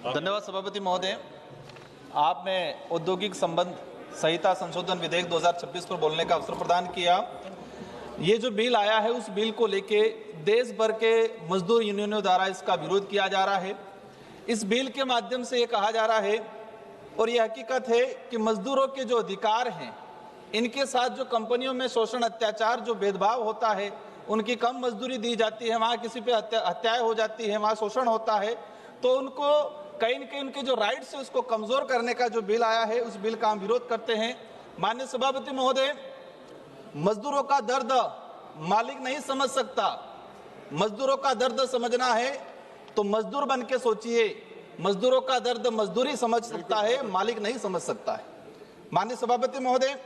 धन्यवाद सभापति महोदय। आपने औद्योगिक संबंध संहिता संशोधन विधेयक 2026 पर बोलने का अवसर प्रदान किया। ये जो बिल आया है उस बिल को लेके देश भर के मजदूर यूनियनों द्वारा इसका विरोध किया जा रहा है। इस बिल के माध्यम से ये कहा जा रहा है और ये हकीकत है कि मजदूरों के जो अधिकार हैं, इनके साथ जो कंपनियों में शोषण, अत्याचार, जो भेदभाव होता है, उनकी कम मजदूरी दी जाती है, वहाँ किसी पे हत्याएं हो जाती है, वहाँ शोषण होता है, तो उनको कहीं न कहीं उनके जो राइट्स है उसको कमजोर करने का जो बिल आया है उस बिल का हम विरोध करते हैं। माननीय सभापति महोदय, मजदूरों का दर्द मालिक नहीं समझ सकता। मजदूरों का दर्द समझना है तो मजदूर बन के सोचिए। मजदूरों का दर्द मजदूरी समझ सकता है, मालिक नहीं समझ सकता है। माननीय सभापति महोदय,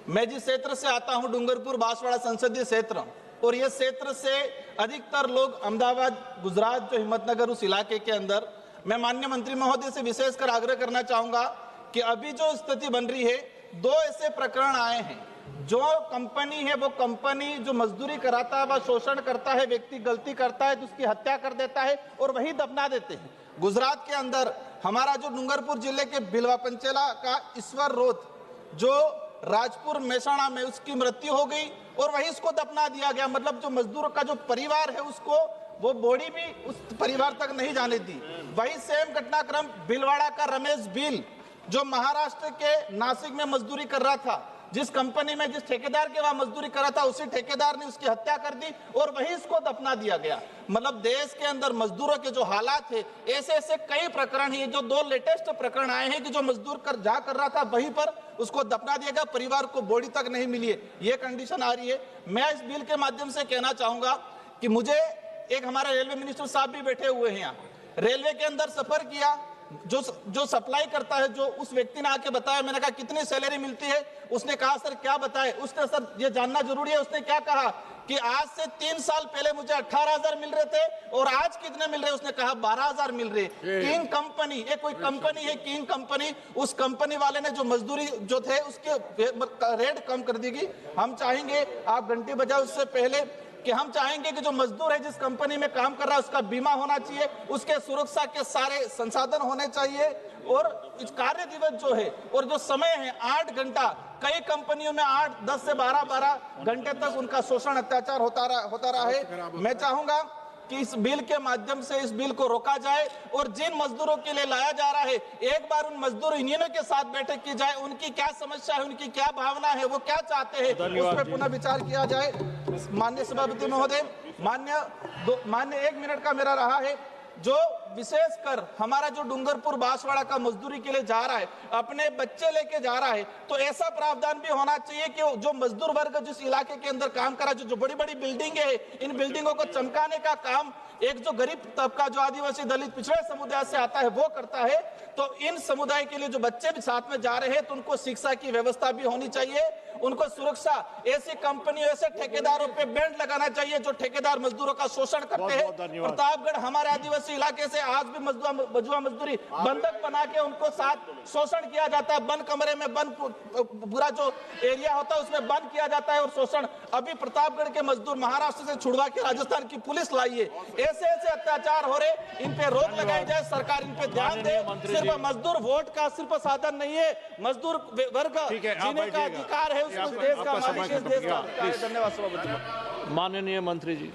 मैं जिस क्षेत्र से आता हूं, डूंगरपुर बांसवाड़ा संसदीय क्षेत्र, और ये क्षेत्र से अधिकतर लोग अहमदाबाद, गुजरात, जो हिम्मतनगर, उस इलाके के अंदर, मैं माननीय मंत्री महोदय से विशेषकर आग्रह करना चाहूंगा कि अभी जो स्थिति बन रही है, 2 ऐसे प्रकरण आए हैं। जो कंपनी है वो कंपनी जो मजदूरी कराता है, वह शोषण करता है, व्यक्ति गलती करता है तो उसकी हत्या कर देता है और वही दफना देते हैं। गुजरात के अंदर हमारा जो डूंगरपुर जिले के बिलवा पंचेला का ईश्वर रोथ, जो राजपुर मेहसाणा में उसकी मृत्यु हो गई और वहीं उसको दफना दिया गया। मतलब जो मजदूर का जो परिवार है उसको वो बॉडी भी उस परिवार तक नहीं जाने दी। वही सेम घटनाक्रम भीलवाड़ा का रमेश भील, जो महाराष्ट्र के नासिक में मजदूरी कर रहा था, जिस कंपनी में जिस ठेकेदार के वहां मजदूरी कर रहा था, उसी ठेकेदार ने उसकी हत्या कर दी और वहीं इसको दफना दिया गया। मतलब देश के अंदर मजदूरों के जो हालात है, ऐसे ऐसे कई प्रकरण हैं। जो 2 लेटेस्ट प्रकरण आए हैं कि जो मजदूर कर रहा था वहीं पर उसको दफना दिया गया, परिवार को बॉडी तक नहीं मिली है, ये कंडीशन आ रही है। मैं इस बिल के माध्यम से कहना चाहूंगा कि मुझे एक हमारे रेलवे मिनिस्टर साहब भी बैठे हुए हैं यहाँ, रेलवे के अंदर सफर किया, जो सप्लाई करता है, जो उस व्यक्ति ने आके बताया, मैंने कहा कितनी सैलरी मिलती है, उसने कहा सर क्या बताए, उसने सर ये जानना जरूरी है, उसने क्या कहा कि आज से 3 साल पहले मुझे 18,000 मिल रहे थे और आज कितने मिल रहे, उसने कहा 12,000 मिल रहे। किंग कंपनी, ये कोई कंपनी है किंग कंपनी, उस कंपनी वाले ने जो मजदूरी जो थे उसके रेट कम कर दी गई। हम चाहेंगे, आप घंटी बजाओ उससे पहले, कि हम चाहेंगे कि जो मजदूर है जिस कंपनी में काम कर रहा है उसका बीमा होना चाहिए, उसके सुरक्षा के सारे संसाधन होने चाहिए, और कार्य दिवस जो है और जो समय है 8 घंटा, कई कंपनियों में 8, 10 से 12 घंटे तक उनका शोषण, अत्याचार होता रहा है। मैं चाहूंगा कि इस बिल के माध्यम से इस बिल को रोका जाए और जिन मजदूरों के लिए लाया जा रहा है, एक बार उन मजदूर यूनियनों के साथ बैठक की जाए, उनकी क्या समस्या है, उनकी क्या भावना है, वो क्या चाहते हैं, उस पर पुनः विचार किया जाए। माननीय सभापति महोदय, मान्य 1 मिनट का मेरा रहा है। जो विशेषकर हमारा जो डूंगरपुर बांसवाड़ा का मजदूरी के लिए जा रहा है, अपने बच्चे लेके जा रहा है, तो ऐसा प्रावधान भी होना चाहिए कि जो मजदूर वर्ग जिस इलाके के अंदर काम कर रहा है, जो बड़ी बड़ी बिल्डिंगें हैं, इन बिल्डिंगों को चमकाने का काम एक जो गरीब तबका, जो आदिवासी, दलित, पिछड़े समुदाय से आता है, वो करता है। तो इन समुदाय के लिए जो बच्चे भी साथ में जा रहे हैं, तो उनको शिक्षा की व्यवस्था भी होनी चाहिए, उनको सुरक्षा, ऐसी कंपनियों, ऐसे ठेकेदारों पे बैंड लगाना चाहिए जो ठेकेदार मजदूरों का शोषण करते हैं। प्रतापगढ़ हमारे आदिवासी इलाके से आज भी बजुआ मजदूरी बंधक बना के उनको साथ शोषण किया जाता है। बंद कमरे में, बंद पूरा जो एरिया होता है उसमें बंद किया जाता है और शोषण। अभी प्रतापगढ़ के मजदूर महाराष्ट्र से छुड़वा के राजस्थान की पुलिस लाई है। ऐसे ऐसे अत्याचार हो रहे, इन पे रोक लगाई जाए, सरकार इन पे ध्यान दे। सिर्फ मजदूर वोट का सिर्फ साधन नहीं है, मजदूर वर्ग जीने का अधिकार है, उसको देश का मालिक, देश का। धन्यवाद सभापति। माननीय मंत्री जी।